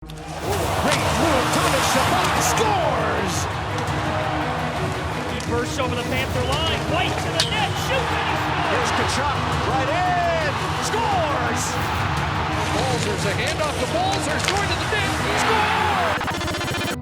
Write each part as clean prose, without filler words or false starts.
Great move, Thomas Chabot scores! He bursts over the Panther line, White to the net, shoots, and he scores! Here's Kachuk, right in, scores! Balzer's a handoff to Balzer's, going to the net, scores!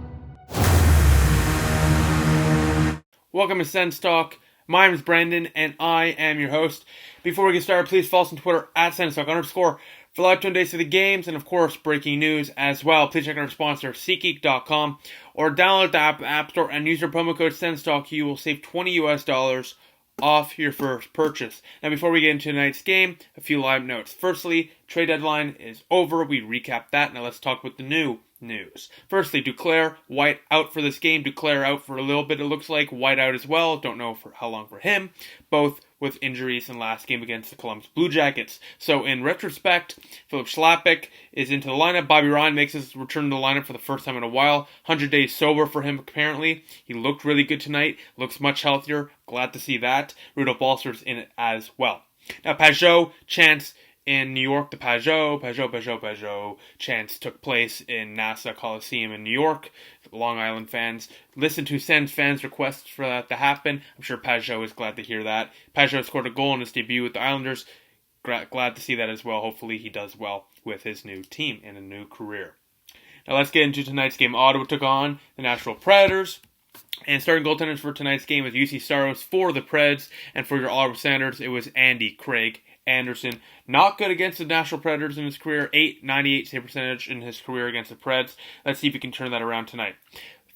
Welcome to SENS Talk. My name is Brandon, and I am your host. Before we get started, please follow us on Twitter at SENSTalk_ for live tune days of the games, and of course, breaking news as well. Please check out our sponsor, SeatGeek.com, or download the App Store and use our promo code SENSTalk. You will save $20 off your first purchase. Now, before we get into tonight's game, a few live notes. Firstly, trade deadline is over. We recapped that. Now let's talk about the new news. Firstly, Duclair, White out for this game. Duclair out for a little bit, it looks like. White out as well. Don't know for how long for him. Both with injuries in last game against the Columbus Blue Jackets. So in retrospect, Philip Schlappick is into the lineup. Bobby Ryan makes his return to the lineup for the first time in a while. 100 days sober for him, apparently. He looked really good tonight. Looks much healthier. Glad to see that. Rudolph Balcer's in it as well. Now, Pajot, chance in New York, the Pajot chance took place in Nassau Coliseum in New York. Long Island fans, listen to SENS fans' requests for that to happen. I'm sure Pajot is glad to hear that. Pajot scored a goal in his debut with the Islanders. Glad to see that as well. Hopefully he does well with his new team and a new career. Now let's get into tonight's game. Ottawa took on the Nashville Predators. And starting goaltenders for tonight's game was UC Saros for the Preds. And for your Ottawa Senators, it was Andy Craig Anderson. Not good against the Nashville Predators in his career. .98 save percentage in his career against the Preds. Let's see if we can turn that around tonight.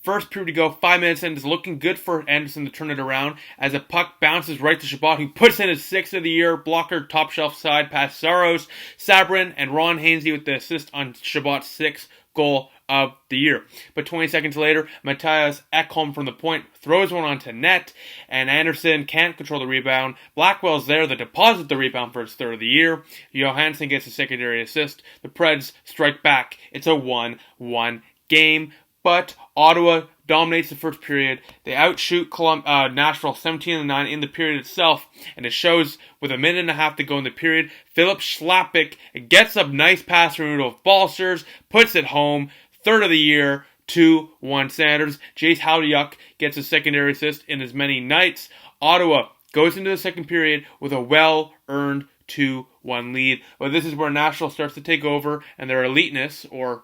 First period to go, 5 minutes in. It's looking good for Anderson to turn it around as a puck bounces right to Chabot, who puts in his 6th of the year. Blocker, top shelf side, past Saros, Sabrin, and Ron Hainsey with the assist on Chabot's 6th goal of the year. But 20 seconds later, Matthias Ekholm from the point throws one onto net, and Anderson can't control the rebound. Blackwell's there to deposit the rebound for his 3rd of the year. Johansson gets a secondary assist. The Preds strike back. It's a 1-1 game, but Ottawa dominates the first period. They outshoot Nashville 17-9 in the period itself, and it shows with a minute and a half to go in the period. Philip Schlappick gets a nice pass from Rudolph Balcers, puts it home. 3rd of the year, 2-1 Senators. Jace Howdyuk gets a secondary assist in as many nights. Ottawa goes into the second period with a well-earned 2-1 lead. But this is where Nashville starts to take over, and their eliteness, or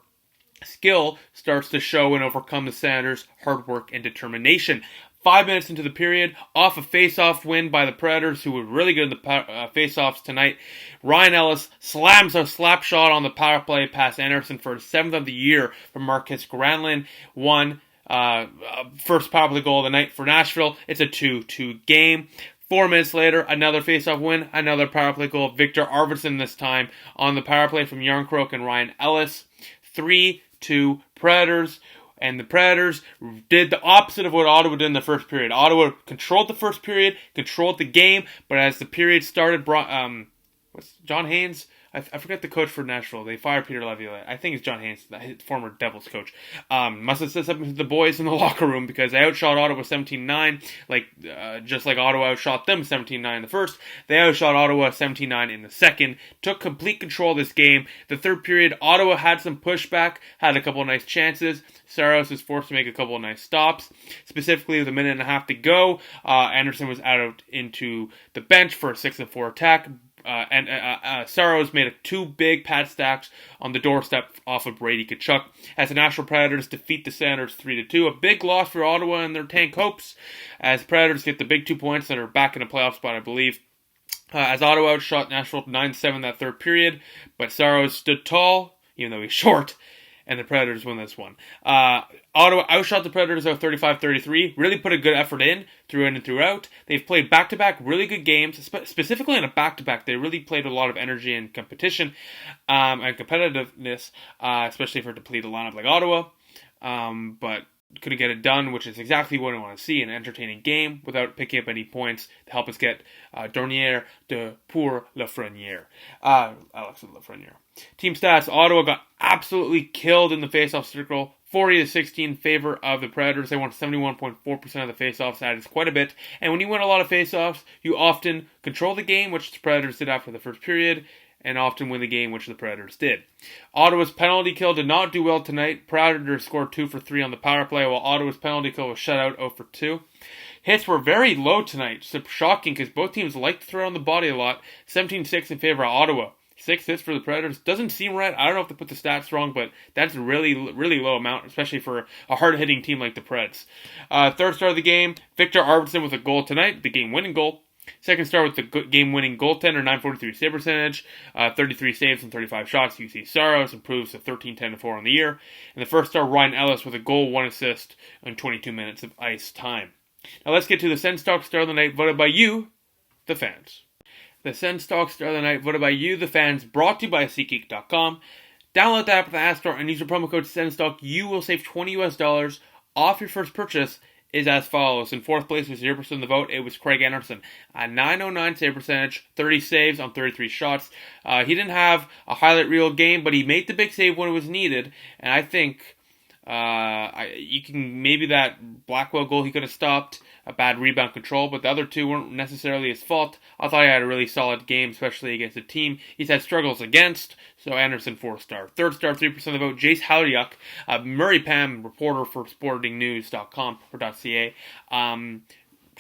skill, starts to show and overcome the Senators' hard work and determination. 5 minutes into the period, off a face-off win by the Predators, who were really good in the face-offs tonight, Ryan Ellis slams a slap shot on the power play past Anderson for his 7th of the year from Marcus Granlund. First power play goal of the night for Nashville. It's a 2-2 game. 4 minutes later, another face-off win, another power play goal. Victor Arvidsson this time on the power play from Yarncroke and Ryan Ellis. 3-2 Predators. And the Predators did the opposite of what Ottawa did in the first period. Ottawa controlled the first period, controlled the game, but as the period started, John Haynes? I forget the coach for Nashville. They fired Peter Laviolette. I think it's John Haynes, the former Devils coach. Must have said something to the boys in the locker room because they outshot Ottawa 17-9, just like Ottawa outshot them 17-9 in the first. They outshot Ottawa 17-9 in the second. Took complete control of this game. The third period, Ottawa had some pushback, had a couple of nice chances. Saros was forced to make a couple of nice stops. Specifically, with a minute and a half to go, Anderson was out into the bench for a 6-4 attack. Saros made 2 big pad stacks on the doorstep off of Brady Tkachuk as the Nashville Predators defeat the Senators 3-2. A big loss for Ottawa and their tank hopes as Predators get the big 2 points that are back in a playoff spot, I believe. As Ottawa outshot Nashville 9-7 that third period, but Saros stood tall, even though he's short, and the Predators win this one. Ottawa outshot the Predators out 35-33. Really put a good effort in and throughout. They've played back-to-back really good games, specifically in a back-to-back. They really played a lot of energy and competition and competitiveness, especially for a depleted lineup like Ottawa. But couldn't get it done, which is exactly what I want to see, an entertaining game without picking up any points to help us get Dernier de pour Lafreniere. Alex Lafreniere. Team stats, Ottawa got absolutely killed in the face-off circle, 40-16 in favor of the Predators. They won 71.4% of the face-offs. That is quite a bit. And when you win a lot of face-offs, you often control the game, which the Predators did after the first period. and often win the game, which the Predators did. Ottawa's penalty kill did not do well tonight. Predators scored 2 for 3 on the power play, while Ottawa's penalty kill was shut out 0 for 2. Hits were very low tonight. Shocking because both teams like to throw on the body a lot. 17-6 in favor of Ottawa. 6 hits for the Predators. Doesn't seem right. I don't know if they put the stats wrong, but that's a really, really low amount, especially for a hard-hitting team like the Preds. Third star of the game, Victor Arvidsson with a goal tonight, the game-winning goal. Second star with the game-winning goaltender, 943 save percentage, 33 saves and 35 shots. UC Saros improves to 13-10-4 on the year. And the first star, Ryan Ellis, with a goal, 1 assist, in 22 minutes of ice time. Now let's get to the SENS Talk Star of the Night, voted by you, the fans. The SENS Talk Star of the Night, voted by you, the fans, brought to you by SeatGeek.com. Download the app at the App Store and use your promo code SENSTALK. You will save $20 off your first purchase. Is as follows. In fourth place with 0% of the vote, it was Craig Anderson. A 909 save percentage, 30 saves on 33 shots. He didn't have a highlight reel game, but he made the big save when it was needed. And I think you can maybe that Blackwell goal he could have stopped, a bad rebound control, but the other two weren't necessarily his fault. I thought he had a really solid game, especially against a team he's had struggles against. So Anderson, 4-star. Third star, 3% of the vote, Jace Haliuk, Murray Pam, reporter for sportingnews.com or .ca.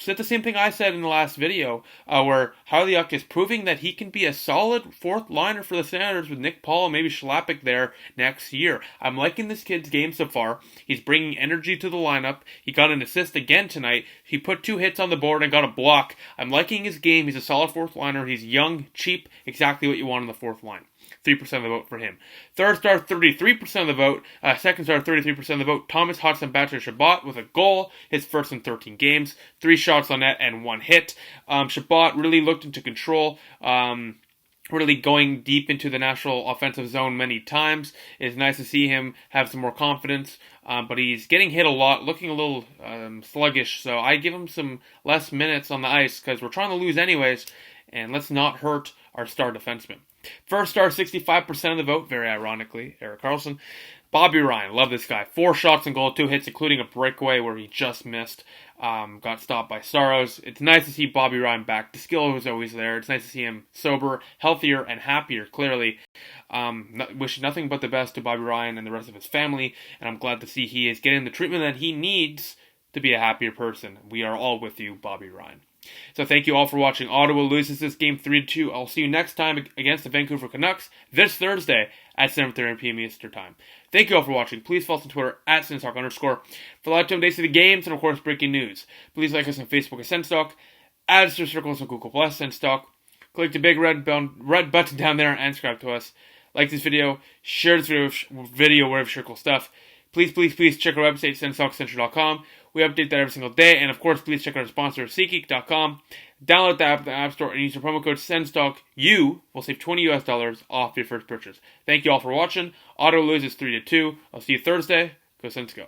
Said the same thing I said in the last video, where Haliuk is proving that he can be a solid fourth liner for the Senators with Nick Paul and maybe Schlappick there next year. I'm liking this kid's game so far. He's bringing energy to the lineup. He got an assist again tonight. He put 2 hits on the board and got a block. I'm liking his game. He's a solid fourth liner. He's young, cheap, exactly what you want on the fourth line. 3% of the vote for him. Third star, 33% of the vote. Second star, 33% of the vote. Thomas Hodgson Batcher Shabbat with a goal. His first in 13 games. 3 shots on net and 1 hit. Shabbat really looked into control. Really going deep into the Nashville offensive zone many times. It's nice to see him have some more confidence. But he's getting hit a lot, looking a little sluggish. So I give him some less minutes on the ice because we're trying to lose anyways. And let's not hurt our star defenseman. First star, 65% of the vote, very ironically, Erik Karlsson. Bobby Ryan, love this guy. 4 shots and goal, 2 hits, including a breakaway where he just missed. Got stopped by Saros. It's nice to see Bobby Ryan back. The skill was always there. It's nice to see him sober, healthier, and happier, clearly. Wish nothing but the best to Bobby Ryan and the rest of his family, and I'm glad to see he is getting the treatment that he needs to be a happier person. We are all with you, Bobby Ryan. So thank you all for watching. Ottawa loses this game 3-2. I'll see you next time against the Vancouver Canucks this Thursday at 7:30 p.m. Eastern Time. Thank you all for watching. Please follow us on Twitter at SensTalk_ for live updates of the games and of course breaking news. Please like us on Facebook at SensTalk, add us to circles on Google Plus SensTalk. Click the big red button down there and subscribe to us. Like this video, share this video wherever you share cool stuff. Please check our website, SensTalkCentral.com. We update that every single day. And of course, please check out our sponsor, SeatGeek.com. Download the app at the App Store and use your promo code SENSTALK. You will save $20 off your first purchase. Thank you all for watching. Ottawa loses 3-2. I'll see you Thursday. Go Sens go.